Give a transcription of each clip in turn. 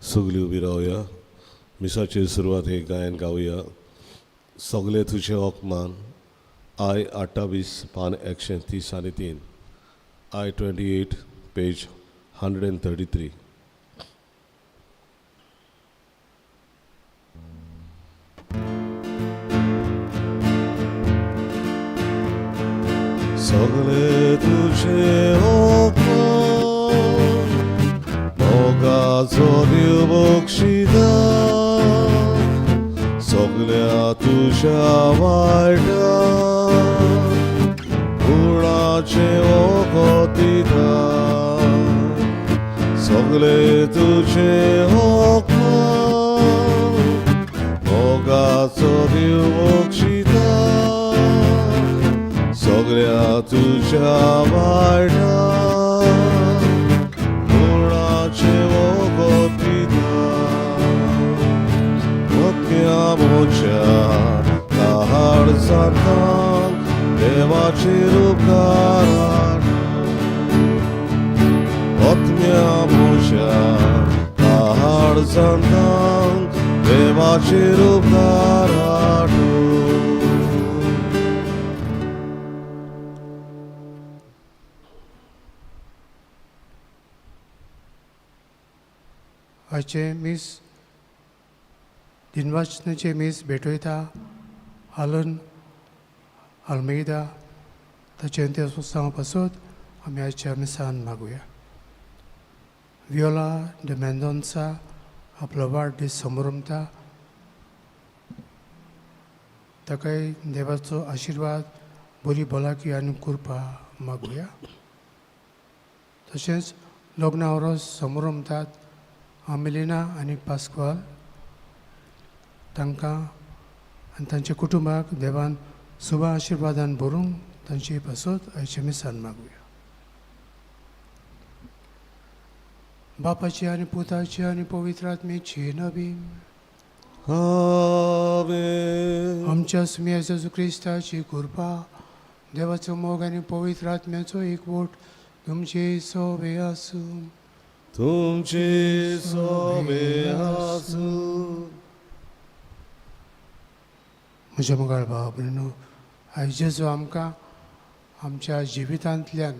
सगळी उबी रावया. मिसाची सुरवात हे गायन गावया. सगळे तुझे ओकमान. आय 28 पान 133. I 28 page 133. सगळे तुझे ओकमान मोगाचो देव बक्षिता सगळ्या तुझ्या वायटाक गुणाचे ओगोतिता सगळे तुझे ओकमान मोगाचो देव बक्षिता सगळ्या तुझ्या वायटाक गुणाचे ओगोतिता मोठ्या मोठ्या ताहार सारखांक देवाचे उपकार मोठ्या मोठ्या ताहार सारखांक देवाचे उपकार आजचे मीस दिनवाचनाचे मीस भेटयता आलन आल्मेदा ताचे अंत्यसंस्कारा पासून आमी आजच्या मिसान मागुया. वियोला de मेंदोन्सा आपलो वाडदीस समारंभता ताकाय देवाचो आशिर्वाद बरी भलायकी आनी कृपा मागुया. तशेंच लग्ना वरोस समारंभतात आमिलिना आनी पास्कवाल तांकां आनी तांच्या कुटुंबाक देवान शुभ आशिर्वादान भरूंक तांची पासून आयचे मिसान मागुया. बापाची आनी पुताची आनी पवित्र आत्मेची नवी आमेन. आमच्या सुम्या जेजू क्रिस्ताची कृपा देवाचो मोग आनी पवित्र आत्म्याचो एकवट तुमचे सोबे आसूं. तुमचे सोबे आसूं. म्हज्या मोगाळ भाव भयणो, आयज जेजू आमकां आमच्या जिवितांतल्यान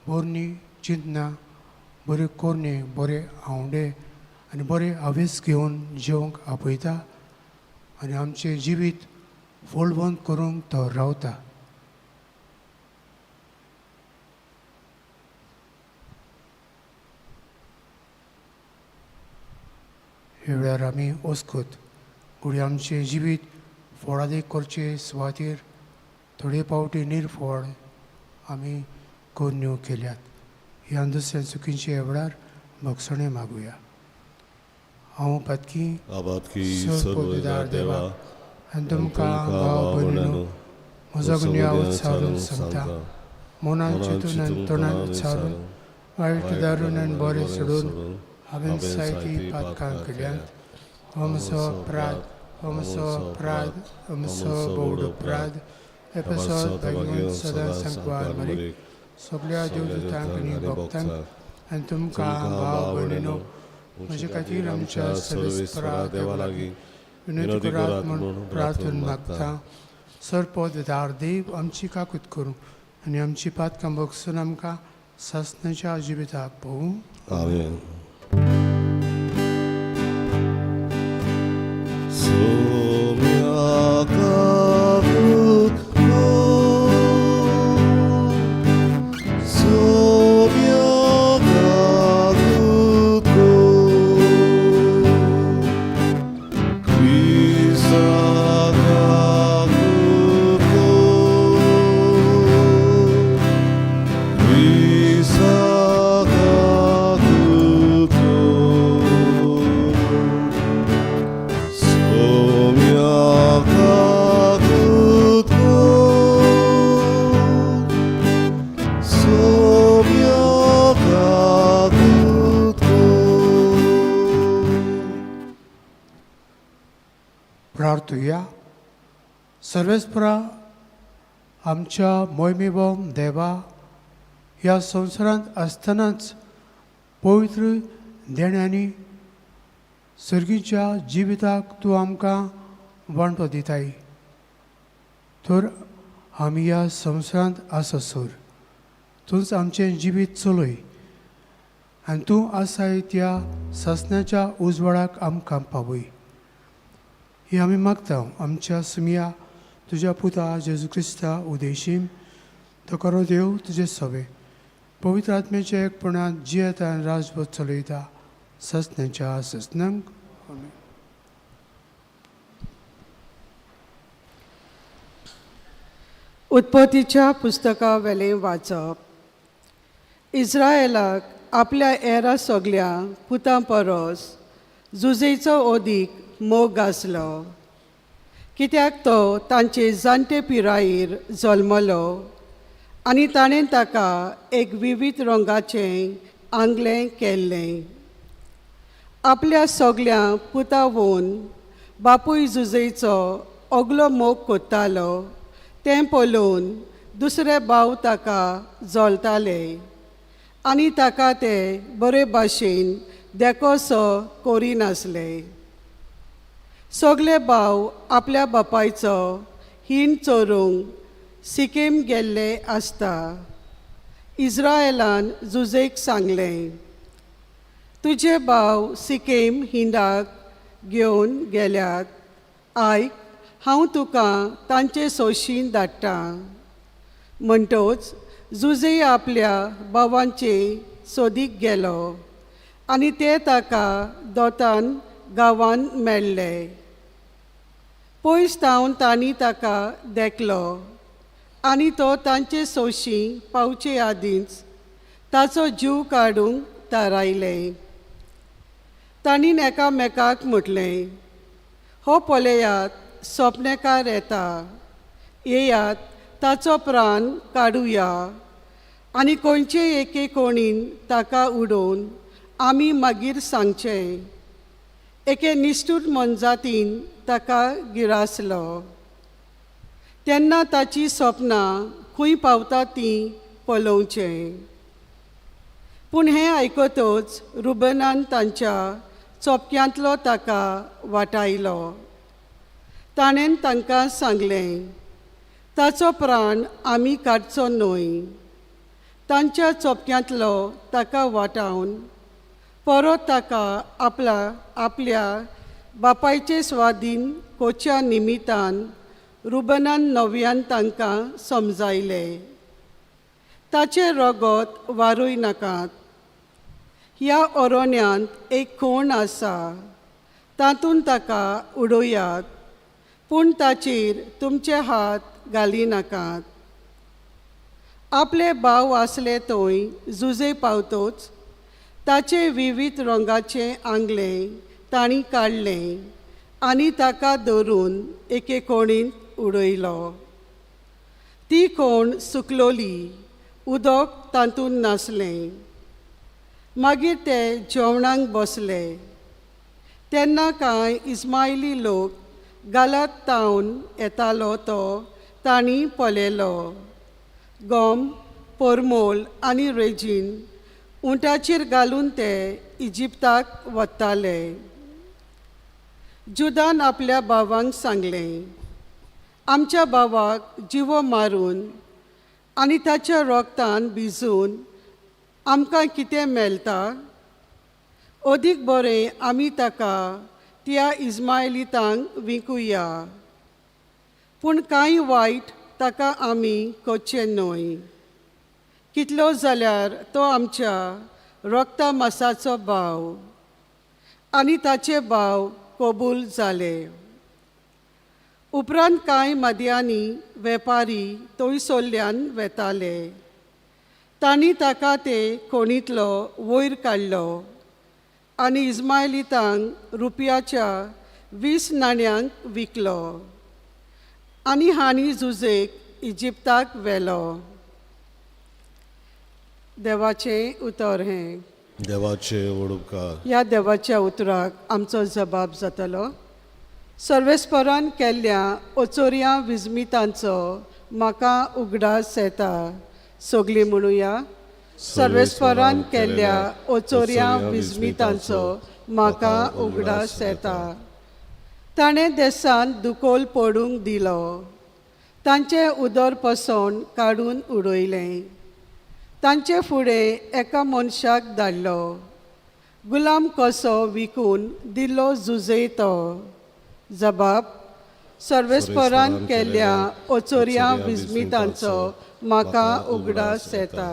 बरी चिंतना बरे कोरणे बरे आवडे आनी बरे आवेस घेवन जेवंक आपयता आनी आमचें जिवीत फोळवंत करूंक तो रावता. हे वेळार आमी वचकूत घुडी आमचें जिवीत फोडादेख करचे सुवातेर थोडे पावटी निरफोड आमी कोन्यो केल्यात. ह्या दुसऱ्या चुकींचे वेळार भक्षणे मागुया. हांव पातकी सर्वोदार देवा आनी तुमकां भाव भयणीनो म्हजो गुन्यांव उच्चारून सांगता. मनान चिंतून आनी तोंडान उच्चारून वायट दारून आनी बरें सोडून हांवें जायतीं पातकां केल्यात. हो म्हजो अपराध, हो म्हजो अपराध, हो म्हजो बोवड अपराध. हे पासत भगवंत सदां सांकवार मारीक सगळ्या देवदूतांक आनी भक्तांक आनी तुमकां भाव भयणीनो म्हजे खातीर आमच्या सर्वेस्परा देवा लागीं विनंती करात म्हूण प्रार्थना मागता. सर्पोदार देव आमची काकूत करूं आनी आमची पातकां बगसून आमकां सासणाच्या जिविताक पळोवं. आमेन. प्रार्थुया. सर्वेस्परा आमच्या मोहिमेबोम देवा ह्या संवसारांत आसतनाच पवित्र देण्यांनी सर्गीच्या जिविताक तूं आमकां वांटो दिताय, तर आमी ह्या संवसारांत आसोसोर तूंच आमचें जिवीत चलय आनी तूं आसाय त्या ससण्याच्या उजवाडाक आमकां पावय. ही आमी मागता आमच्या सुमिया तुज्या पुता जेजू क्रिस्ता उदेशीम. तो करो देव तुजे सवे पवित्र आत्म्याच्या एकपणात जियेता आनी राजभर चलयता ससण्याच्या ससनांक. आमेन. उत्पत्तीच्या पुस्तका वेलें वाचप. इस्रायेलाक आपल्या एरा सगल्या पुतां परस जुजेचो ओदीक मोग आसलो, कित्याक तो तांचे जाणटे पिरायेर जल्मलो आनी ताणें ताका एक विविध रंगाचें आंगलें केल्लें. आपल्या सगल्या पुतावून बापूय जुजेचो ओगलो मोग कोत्तालो तें पळोवन दुसरे भाव ताका जळटाले आनी ताका ते बरे भाशेन देखोसो करिनासले. सगळे भाव आपल्या बापायचो हिण चोरूंक सिकेम गेल्ले आसता. इस्रायेलान जुजेक सांगलें, तुजे भाव सिकेम हिंडाक घेवन गेल्यात. आयक, हांव तुका तांचे सोशीन धाडटां. म्हणटोच जुजे आपल्या भावांचे सोदीक गेलो आनी ते ताका दोतान गांवांत मेळ्ळे. पयस थावन तांणी ताका देखलो आनी तो तांचे सोशी पावचे आदींच ताचो जीव काडूंक थारायले. तांणी एकामेकाक म्हटलें, हो पळयात सोपनेकार येता, येयात ताचो प्राण काडुया आनी कोणचे एके कोणीन ताका उडोवन आमी मागीर सांगचें. एके निश्ठूर मनजातीन ताका गिरासलो. तेन्ना ताची सपनां खंय पावता तीं पळोवचें. पूण हें आयकतच रुबनान तांच्या चोपक्यांतलो ताका वाटायलो. ताणें तांकां सांगलें, ताचो प्राण आमी काडचो न्हय. तांच्या चोपक्यांतलो ताका वाटावन परत ताका आपल्या बापायचे स्वाधीन कोच्या निमित्तान रुबनान नव्यान तांकां समजायलें, ताचें रगत वारूय नाकात. ह्या अरोण्यांत एक कोण आसा, तातूंत ताका उडोयात, पूण ताचेर तुमचे हात घाली नाकात. आपले भाव आसले थंय जुजे पावतोच ताचे विविध रंगाचें आंगलें तांणी काडलें आनी ताका धरून एके कोणीन उडयलो. ती कोण सुकलोली, उदक तातूंत नासलें. मागीर ते जेवणाक बसले. तेन्ना कांय इस्माइली लोक गालात तावन येतालो तो तांणी पळयलो. गम, परमोल आनी रेजीन उंटाचेर घालून ते इजिप्ताक वताले. जुदान आपल्या भावांक सांगलें, आमच्या भावाक जिवो मारून आनी ताच्या रोगतान भिजून आमकां कितें मेळटा? ओदीक बरें आमी ताका त्या इस्माइलितांक विकुया. पूण कांय वायट ताका आमी कोचचें न्हय. कितलो जाल्यार तो आमच्या रोगता मासाचो भाव आनी ताचे भाव कबूल जाले. उपरांत कांय मादयांनी वेपारी थंयसरल्यान वेताले. तांणी ताका ते कोणींतलो वयर काडलो आनी इस्माइलितांक रुपयाच्या 20 नाण्यांक विकलो आनी हांणी जुजेक इजिप्ताक व्हेलो. देवाचें उतर हें. देवाचे ओडुपकार. ह्या देवाच्या उतराक आमचो जबाब जातलो. सर्वेस्परान केल्ल्या ओचोऱ्या विजमितांचो म्हाका उगडास येता. सगळीं म्हणुया. सर्वेस्परान केल्ल्या ओचोऱ्या विजमितांचो म्हाका उगडास येता. ताणें देसान दुकोल पडूंक दिलो, तांचें उदर पसोवन काडून उडयलें. तांचे फुडें एका मनशाक धाडलो, गुलाम कसो विकून दिल्लो जुजय तो. जबाब, सर्वेस्परान केल्ल्या ओचोऱ्या विस्मितांचो म्हाका उगडास येता.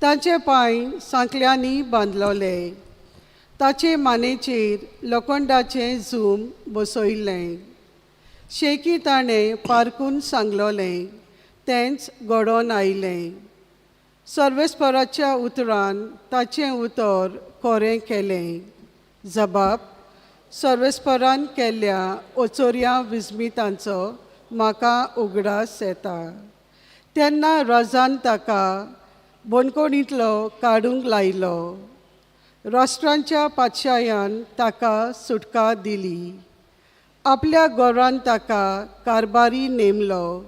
तांचे पांय सांकल्यांनी बांदलोले, ताचे मानेचेर लोखंडाचें झूम बसयल्लें. शेकी ताणें पारकून सांगलोलें, तेंच घडोवन आयलें. सर्वेस्पराच्या उतरान ताचें उतर खरें केलें. जबाब, सर्वेस्परान केल्ल्या ओचोऱ्या विस्मितांचो म्हाका उगडास येता. तेन्ना राजान ताका बंदखणींतलो काडूंक लायलो. राष्ट्रांच्या पातशायान ताका सुटका दिली. आपल्या घरान ताका कारबारी नेमलो.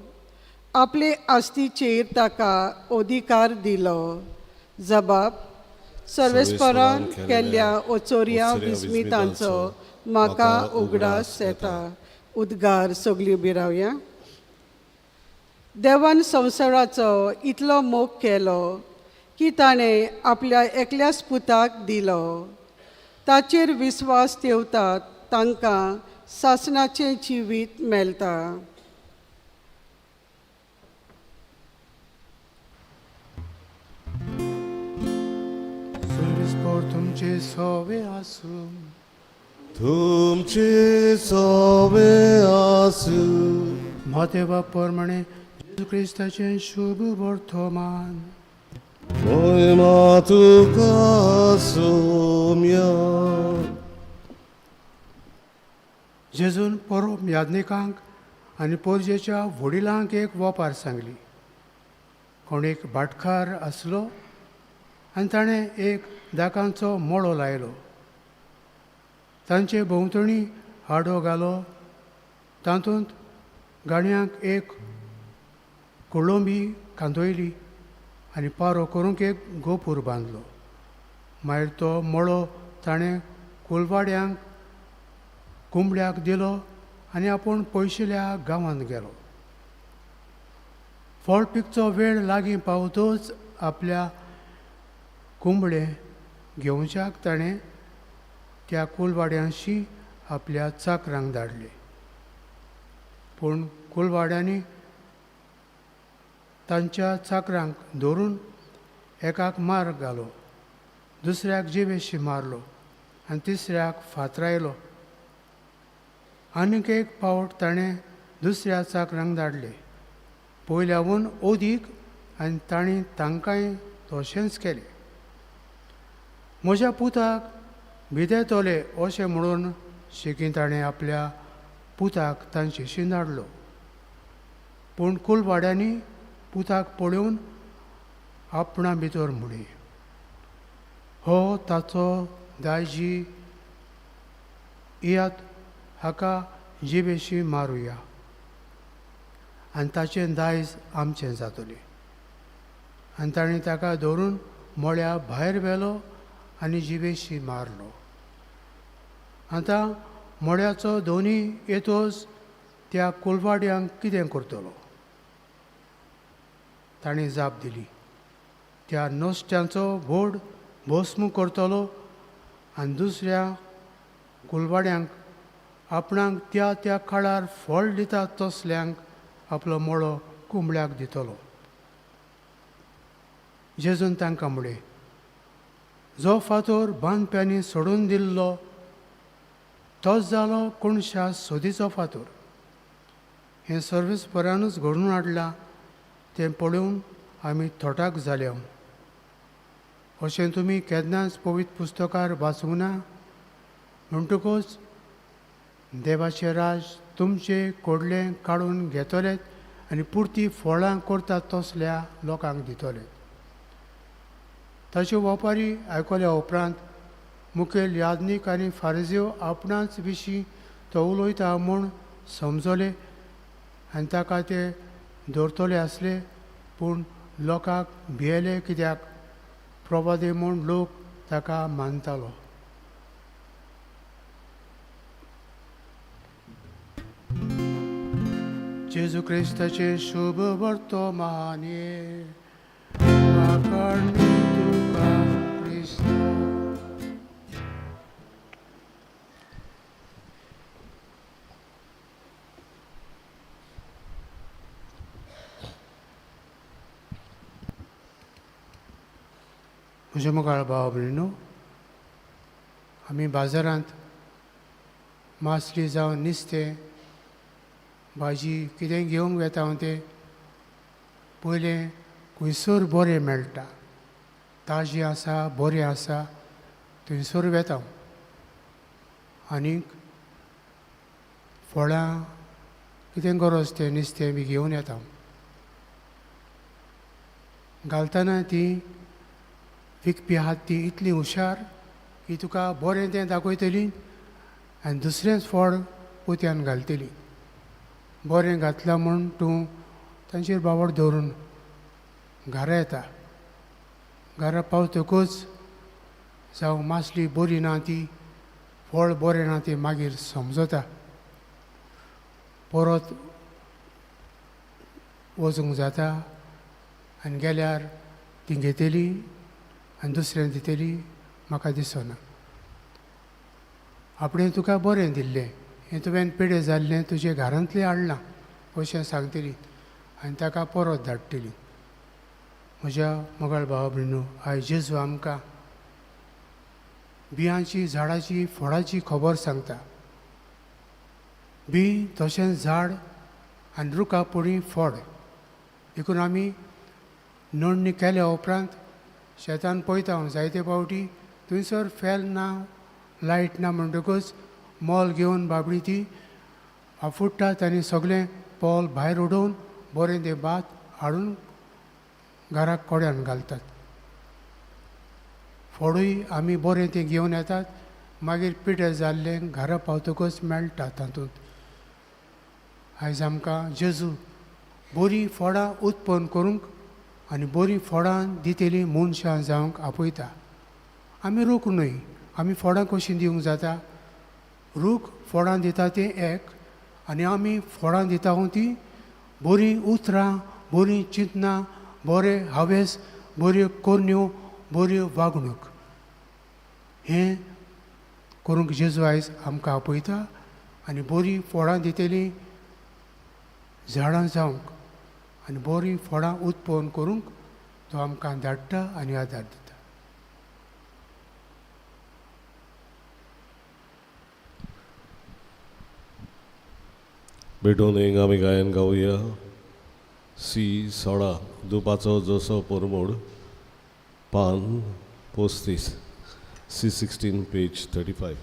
आपले आस्तीचेर ताका अधिकार दिलो. जबाब, सर्वेस्परान केल्ल्या ओचोऱ्या विस्मितांचो म्हाका उगडास येता. उद्गार सगळीं उबी रावया. देवान संवसाराचो इतलो मोग केलो की ताणें आपल्या एकल्याच पुताक दिलो. ताचेर विस्वास ठेवतात तांकां सासणाचें जिवीत मेळटा. सर्वेस्पर तुमचे सवे आसूं. तुमचे सवे आसूं. मातेवा प्रमाणे जेजू क्रिस्ताचें शुभ वर्तमान. महिमा तुका सोम्या. जेजून परम याज्ञिकांक आनी पोरजेच्या वडिलांक एक वोपार सांगली. कोण एक भाटकार आसलो आनी ताणें एक दाकांचो मळो लायलो. तांचे भोंवतणी हाडो घालो. तातूंत गाणयांक एक कोळंबी कांदोयली आनी पारो करूंक एक गोपूर बांदलो. मागीर तो मळो ताणें कुलवाड्यांक कुंबड्याक दिलो आनी आपूण पयशिल्ल्या गांवांत गेलो. फळ पिकचो वेळ लागीं पावतच आपल्या कुंबडे घेवच्याक ताणें त्या कुलवाड्यांशी आपल्या चाकरांक धाडले. पूण कुलवाड्यांनी तांच्या चाकरांक धरून एकाक मार घालो, दुसऱ्याक जिवेशी मारलो आनी तिसऱ्याक फातरायलो. आनीक एक फावट ताणें दुसऱ्या चाकरांक धाडले. पयल्याहून ओदीक आनी तांणी तांकांय तशेंच केलें. म्हज्या पुताक भिदेतले अशें म्हणून शिकी ताणें आपल्या पुताक तांचेशी धाडलो. पूण कुलवाड्यांनी पुताक पळोवन आपणा भितर म्हणलें, हो ताचो दायजी, यात हाका जिवेशी मारुया आनी ताचें दायज आमचें जातलें. आनी ताणें ताका धरून मळ्या भायर व्हेलो आनी जिवेशी मारलो. आतां मळ्याचो दोनी येतोच त्या कुलवाड्यांक कितें करतलो? ताणें जाप दिली, त्या नश्ट्यांचो व्हड भस्म करतलो आनी दुसऱ्या कुलवाड्यांक आपणाक त्या त्या काळार फळ दितात तसल्यांक आपलो मळो कुंबड्याक दितलो. जेजून तांकां म्हणलें, जो फातर बांदप्यांनी सोडून दिल्लो तोच जालो कोणशा सोदीचो फातर. हें सर्वेस्परानूच घडून हाडलां तें पळोवन आमी थोटाक जाल्या. अशें तुमी केन्नाच पवित्र पुस्तकार वाचूंक ना. म्हणटकूच देवाचें राज तुमचे कोडलें काडून घेतलेत आनी पुर्ती फळां करतात तसल्या लोकांक दितले. ताच्यो वेपारी आयकल्या उपरांत मुखेल याज्ञीक आनी फारिझेव आपणाच विशीं तो उलयता म्हूण समजले आनी ताका ते धरतले आसले. पूण लोकांक भियेले, कित्याक प्रवादी म्हूण लोक ताका मानतालो. जेजू क्रिस्ताचे शुभ वर्तमाने वाखाणली तुका क्रिस्त. म्हज्या मुखार भाव भयणीनो, आमी बाजारांत मासली जावं नुस्तें भाजी कितेंय घेवंक वेता हांव तें पयलें खंयसर बरें मेळटा, ताजें आसा बरें आसा थंयसर वेता हांव. आनीक फळां कितें गरज तें नुस्तें बी घेवन येता हांव. घालतना ती विकपी आहात ती इतली हुशार की तुका बरें तें दाखयतली आनी दुसरेंच फळ पोतयान घालतली. बरें घातलां म्हूण तूं तांचेर बाबड दवरून घरा येता. घरा पावतकूच जावं मासली बरी ना ती, फळ बरें ना ती मागीर समजता. परत वचूंक जाता आनी गेल्यार ती घेतली आनी दुसऱ्यान दितली म्हाका दिसना. आपणें तुका बरें दिल्लें, हें तुवें पिडें जाल्लें तुजे घरांतलें हाडलां अशें सांगतली आनी ताका परत धाडटली. म्हज्या मोगाळ भाव भयणीनो, आयज जेजू आमकां बियांची झाडाची फळाची खबर सांगता. बी तशेंच झाड आनी रुखा पडी फळ. देखून आमी नडणी केल्या उपरांत शेतान पळयता हांव जायते फावटी थंयसर फेल ना, लायट ना म्हणटकूच मोल घेवन बाबडी ती आफुडटात आनी सगळें पोल भायर उडोवन बरें तें भात हाडून घराक कोड्यान घालतात. फळूय आमी बरें तें घेवन येतात, मागीर पिड्यार जाल्लें घरा पावतकूच मेळटा तातूंत. आयज आमकां जेजू बरीं फळां उत्पन्न करूंक आनी बरीं फळां दितलीं मनशां जावंक आपयता. आमी रूख न्हय, आमी फळां कशीं दिवंक जाता? रूख फळां दिता तें एक, आनी आमी फळां दिता तीं बरीं उतरां, बरीं चिंतनां, बरें हावेस, बऱ्यो कोरन्यो, बऱ्यो वागणूक. हें करूंक जेजू आयज आमकां आपयता आनी बरीं फळां दितलीं झाडां जावंक आनी बरीं फळां उत्पन्न करूंक तो आमकां धाडटा आनी आदार दिता. भेटून एक आमी गायन गावया. सी 16 दुपाचो जसो परमोड पान 35, C16 पेज 35.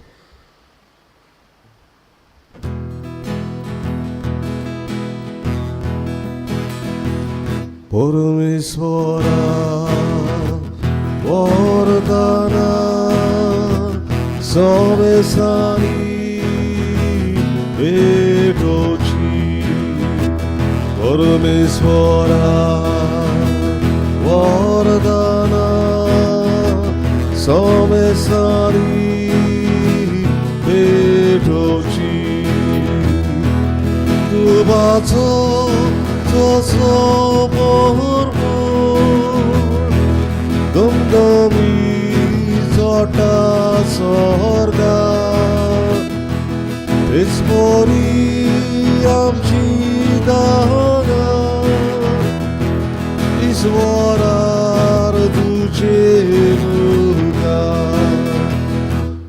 परमेश्वरा वरदाना समेसानी भेटोची. परमेश्वरा वरदाना समेसानी भेटोची. दुबाचो जसो परमोड दमदमी जोटा स्वर्गा. Espori amci dana iswarar tuce luka.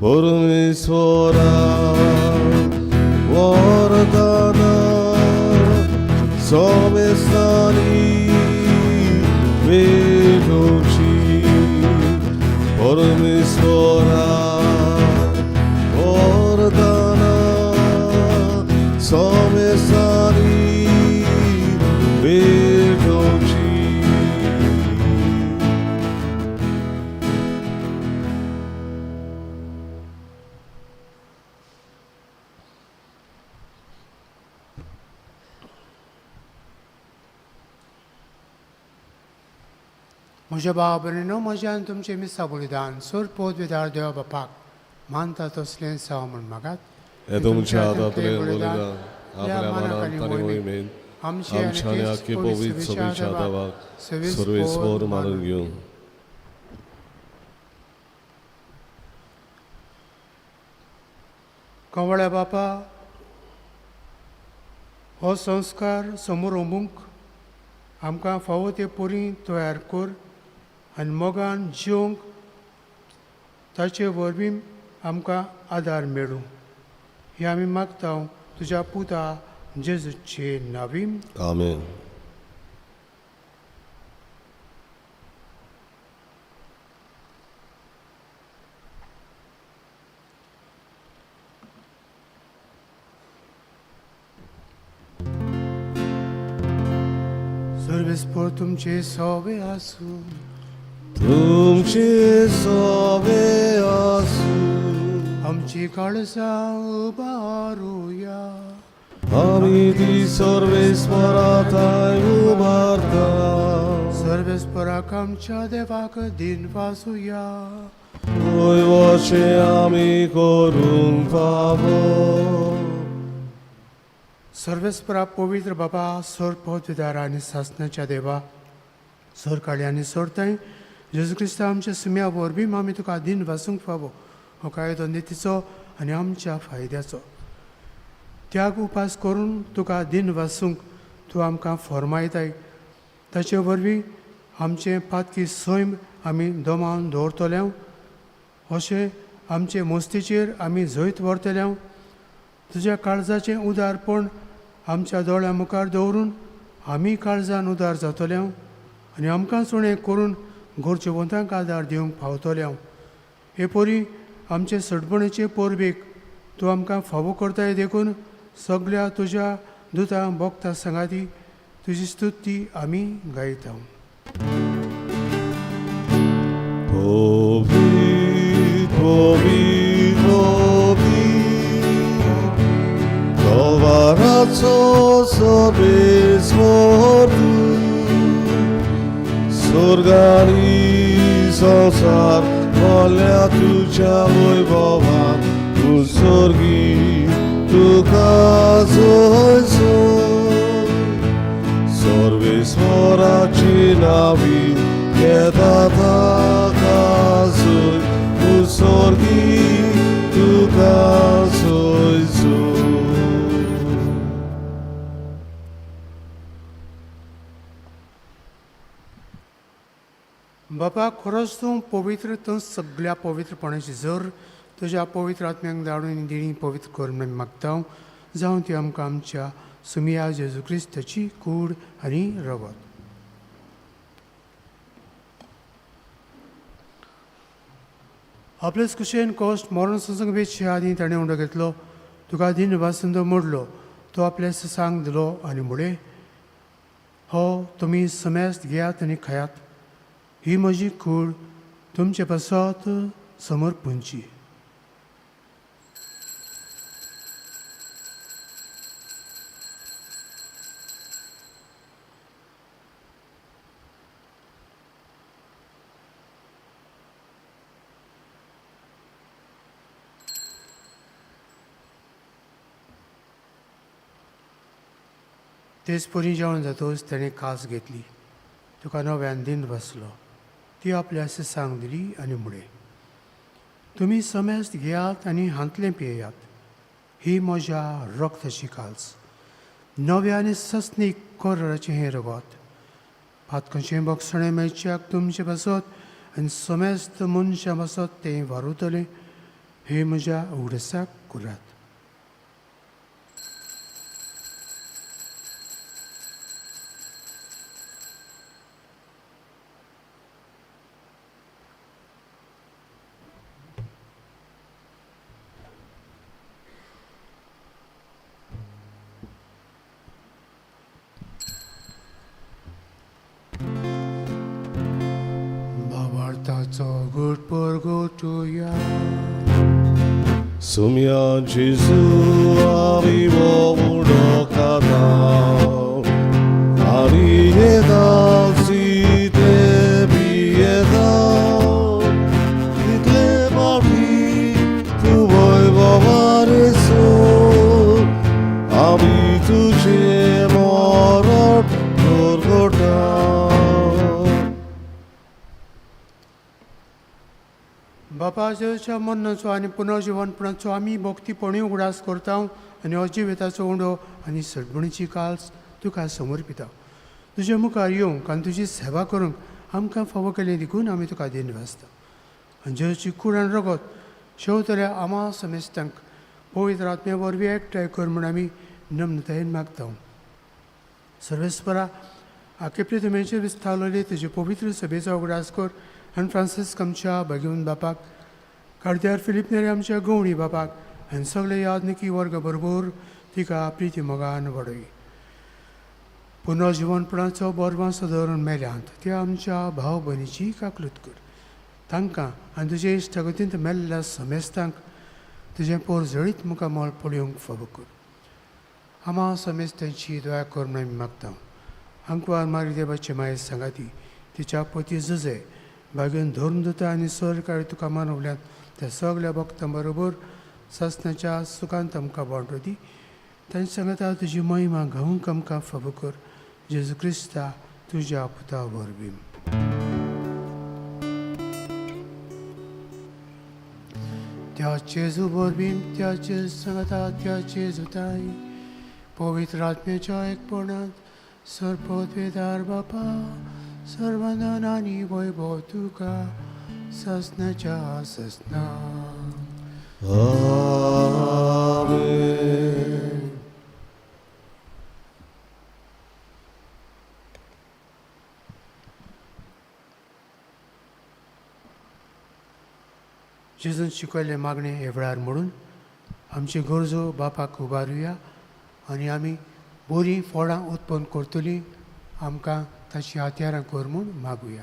Parmeshwara vardana samestani vedochi. Parmeshwara vardana samestani vedochi. म्हज्या भाव भयणीनो, म्हज्यान तुमचें मिसा बलिदान सोर पोत विदार देवा बापाक मानता तसलें जावं म्हण मागात. हे तुमच्या हातांतलें बलिदान आपल्या मनांत आनी मोहिमेंत आमच्याने आखे पवित्र सभेच्या दावाक सर्वेस्वर मानून घेऊ. कवळ्या बापा, हो संस्कार समोर ओंबूंक आमकां फावो ते पोरी तयार कर आनी मोगान जिवंक ताचे वरवीं आमकां आदार मेळूं. हे आमी मागता तुज्या पुता जेजूचे नांवीं. आमेन. सर्वेस्पर तुमचे सवे आसूं. तुमचे सवे आसूं. आमची काळजां उबारुया. आमी ती सर्वेस्परांताय उबारता. सर्वेस्पराक आमच्या देवाक दिन वाजुया. वचे आमी करूंक फावो. सर्वेस्परा पवित्र बाबा, सर पदवीदार आनी सासणाच्या देवा, सर काळी आनी सरताय जेजू क्रिस्ता आमच्या सुम्या वरवीं आमी तुका दिन वाचूंक फावो. हो कायदो नितीचो आनी आमच्या फायद्याचो. त्याग उपास करून तुका दिन वाचूंक तूं आमकां फरमायताय. ताचे वरवीं आमचें पातकी सैम आमी दोमावन दवरतले. अशें आमचे मस्तीचेर आमी जैत व्हरतले. तुज्या काळजाचें उदारपण आमच्या दोळ्या मुखार दवरून आमी काळजान उदार जातले आनी आमकां सुणें करून गोरचेवंतांक आदार दिवंक पावतले. हे पोरी आमचे सडपणेचे पोरबेक तूं आमकां फावो करताय देखून सगळ्या तुज्या दुतां भोगता सांगाती तुजी स्तुती आमी गायता. Towarzyszo sobie złoty, zorganizowar wola tucia wojwowa, tu sorgi, tu kazuj soj, sorwy swora cinawi, kiedy kazuj, tu sorgi, tu kazuj soj. बापा, खरोच तूं पवित्र, तूं सगळ्या पवित्रपणाची जर तुज्या पवित्र आत्म्यांक धाडून दिणी पवित्र कर म्हणून मागता. जावं ती आमकां आमच्या सुमिया जेजू क्रिस्ताची कूड आनी रगत. आपलेच कुशेन कॉस्ट मरण संसंग वेचचे आदी ताणें उंडो घेतलो. तुका दिन वासून तो मोडलो. तो आपल्या सांग दिलो आनी मुळे हो तुमी समेस्त घेयात आनी खायात. ही म्हजी कूड तुमचे पासत समर्पणची. तेच परी जेवण जातोच ताणें कास घेतली. तुका नव्यान दिन बसलो. ती आपल्या सांग दिली आनी मुळे तुमी समेस्त घेयात आनी हांतलें पियेयात. ही म्हज्या रक्ताची काल्स, नव्या आनी सस्नीक कोराचें हें रगत. फातकशें बक्षणें मेळच्याक तुमचे बसत आनी समेस्त मनशां बसत तें वारुतलें. हे म्हज्या उगडसाक करात. Sumia Jesu avivo udokata, arieda si te bieda, itle mari tu voi vovare so, ami tu ce mor बापाच्या मरणाचो आनी पुनर्जिवनपणाचो आमी भक्तीपणी उगडास करता आनी हो जिविताचो उंडो आनी सडबणीची काल्स तुका समर्पिता. तुज्या मुखार येवंक आनी तुजी सेवा करूंक आमकां फावो केलें देखून आमी तुका दिनवासता. आनी जेची कूड आनी रगत शेवतल्या आमा समेस्तांक पवित्र आत्म्या वरवीं एकठांय कर म्हूण आमी नम्रतायेन मागता. सर्वेस्परा आखे पृथ्वीचेर विस्तारलेले तुजे पवित्र सभेचो उगडास कर आनी फ्रांसीस आमच्या भगिवन बापाक, कार्द्यार फिलीप नेरे आमच्या गवणी बापाक आनी सगळे यादनिकी वर्ग बरोबर तिका प्रिती मोगान वडय. पुनर्जिवनपणाचो बोरमासो धरून मेल्यांत त्या आमच्या भाव भयणीची काकलूत कर. तांकां आनी तुजे इश्टागतींत मेल्ल्या समेस्तांक तुजें पोरजळीत मुखार मोल पळोवंक फावो कर. आमा समेस्तांची दया कर म्हूण आमी मागता. अंकवार मारी देवाचे माये सांगाती तिच्या पती झुजे भाग्यन धरून दिता आनी सरकारी तुका मानवल्यात त्या सगळ्या भक्तां बरोबर ससनाच्या सुखांत आमकां वांटो दी. तांचे सांगता तुजी महिमा गावूंक आमकां फावो कर. जेजू क्रिस्ता तुज्या पुता वरवीं. त्या जेजू वरवीं त्या जेजू सांगता त्या जेजूताय पवित्र आत्म्याच्या एकपणांत सरपदवेदार बापा सर्वानंद आनी वैभव तुका ससनाच्या ससना. आमेन. जेजून शिकयले मागणे हे वेळार म्हणून आमची गरजो बापाक उबारुया आनी आमी बरीं फळां उत्पन्न करतलीं आमकां ताची हात्यारां कर म्हूण मागुया.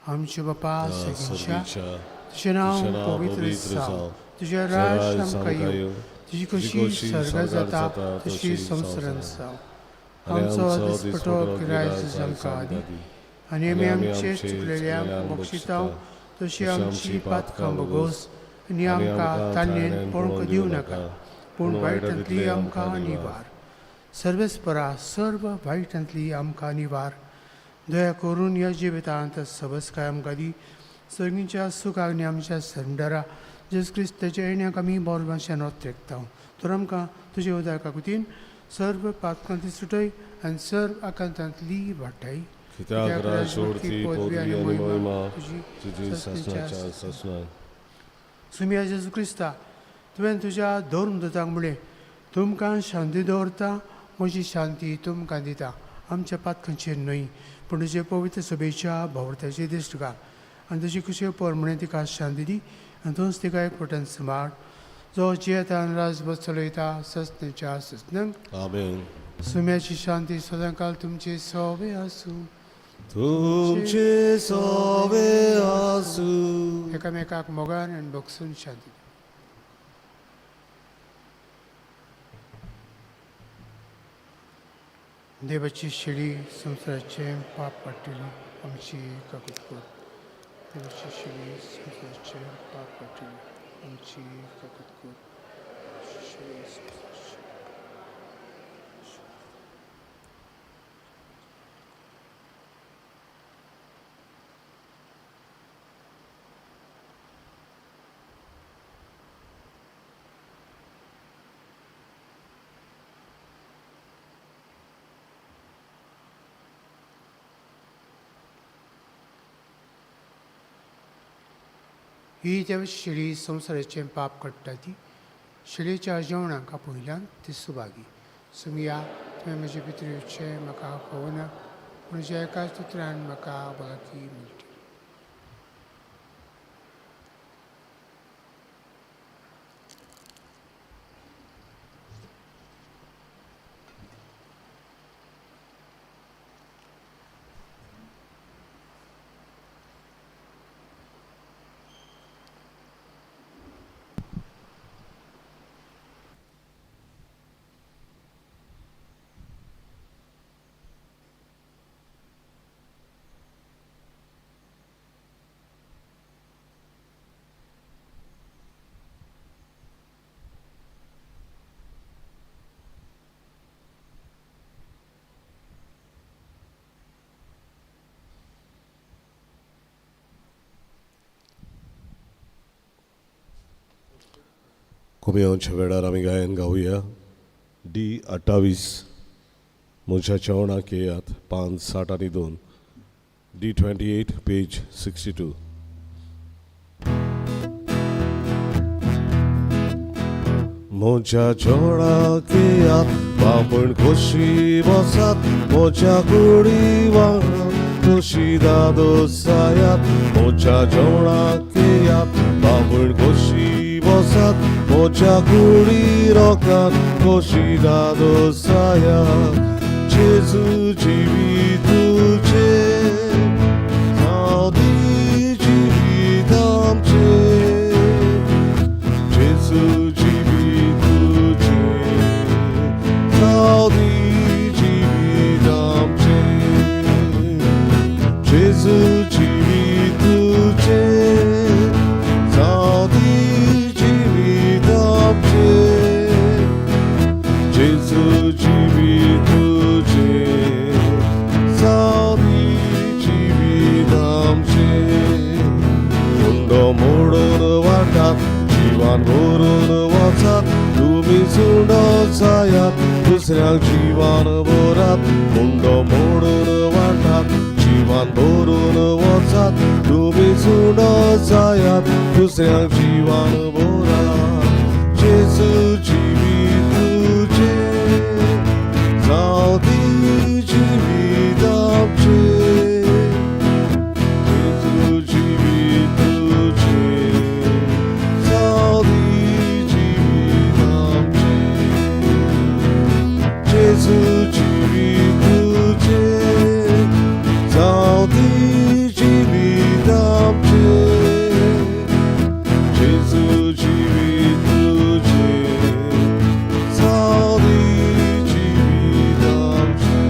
आमचे बापा सगळ्यांच्या तुजें नांव पवित्र जावं. तुजें राज आमकां येवं. तुजी कशी सर्गांत जाता तशी संवसारांत जावं. आमचो दिसपटो किराय आमकां दी आनी आमी आमचे चुकलेल्यांक बक्षिता तशी आमची पातकां बोगोस आनी आमकां ताल्लेन पळोवंक दिवं नाका पूण वायटांतली आमकां निवार. सर्वेस्परा सर्व वायटांतली आमकां निवार. दया करून ह्या जिवितांत सबस्काय आमकां दी. सगळींच्या सुखाक आनी आमच्या संडारा जेजू क्रिस्ताच्या येण्याक आमी बोरमाश्यान तेंकता. तर आमकां तुजे उदका कुतीन सर्व पातकांतली सुटय आनी सर्व आकांतांतली वाटाय. कित्याक राज ओडती पदवी आनी महिमा तुजी ससनाच्या ससना. सुम्या जेजू क्रिस्ता तुवें तुज्या धर्म दोतांक म्हणलें तुमकां शांती दवरता म्हजी शांती तुमकां दिता. आमच्या पातकांचेर न्हय पूण तुजे पवित्र सभेच्या भोवताचेर दिश्ट घाल आनी तुजी कुशे परमणें तिका शांती दी आनी तूंच तिका एकवटान सांबाळ जो जियेता आनी राजभर चलयता ससनाच्या ससनांक. आमेन. सुम्याची शांती सदांकाल तुमचे सवे आसूं. तुमचे सवे आसूं. एकामेकाक मोगान आनी बगसून शांती. देवाची शिडी संवसाराचे पाप काडटली आमची काकूत कर. देवाची शिडी संवसाराचे पाप काडटली आमची काकूत कर. ही देवाची शिडी संवसाराचे पाप काडटा ती शिडेच्या जेवणाक आपयल्यान ती सुभागी. सुमिया तुवें म्हजे पितृचे म्हाका पळोवना पूण ज्या एकाच उतरान म्हाका भलायकी मेळटी. कुमेओंच्या वेळार आमी गायन गावया D28 म्हज्या जेवणाक येयात 5:62 D28 पेज 62 म्हज्या जेवणाक येयात बाबण कशी बसात म्हज्या कुडी वांगडा कशी दादोसायात म्हज्या जेवणाक येयात बाबण कशी बसात म्हज्या कुडी रोकात कशी दादोसायात जेजू जिवी तुजे सावदी जिवीत आमचे जेजू जिवी तुजे सावदी जिवीत आमचे जेजू जिवी तुजे सावदी जिवीत आमचे जेजू जिवी तुजे सावदी जिवीत आमचे मुंडो मोडून वाटात जिवान भरून वचात तुमी सुंडो जायात दुसऱ्यांक जिवान भरात मुंडो मोडून वाटात जिवान भरून वचात तुमी सुंडो जायात दुसऱ्यांक जिवान भरात जेजू जिवी तुजे सावदी जिवीत आमचे जेजू जिवी तुजे सावदी जिवीत आमचे जेजू जिवी तुजे सावदी जिवीत आमचे जेजू जिवी तुजे सावदी जिवीत आमचे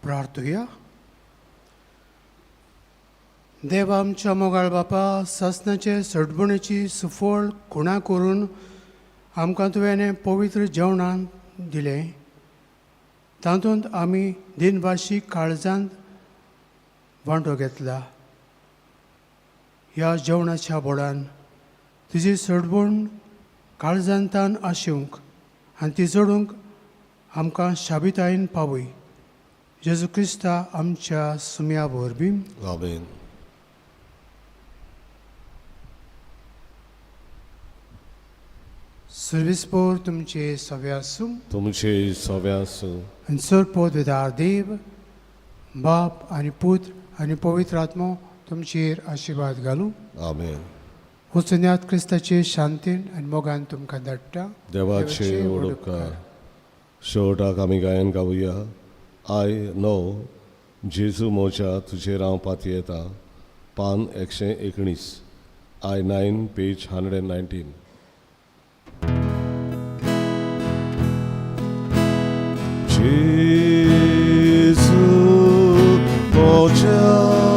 प्रार्थुया. देव आमच्या मोगाळ बापा ससनाचे सडबुणेची सुफळ खुणा करून आमकां तुवें पवित्र जेवणान दिलें. तातूंत आमी दिनभाशीक काळजांत वांटो घेतला. ह्या जेवणाच्या बोडान तुजी सडबूण काळजांतान आसूंक आनी ती जोडूंक आमकां शाबितायेन पावय. जेजू क्रिस्ता आमच्या सुम्या वरवीं आमेन. सर्विसपोर तुमचे सवे आसूं तुमचे सवे आसूं आनी चड पोत वेदार देव बाप आनी पुत्र आनी पवित्र आत्मो तुमचेर आशिर्वाद घालूं. आमेन. वचन्यात क्रिस्ताचे शांतीन आनी मोगान तुमकां धाडटा. देवाचे ओडपकार शेवटाक आमी गायन गावुया. आय नो जेजू मोच्या तुजेर हांव पाती येता. पान 119 आय 9 पेज 119. जेजू मोच्या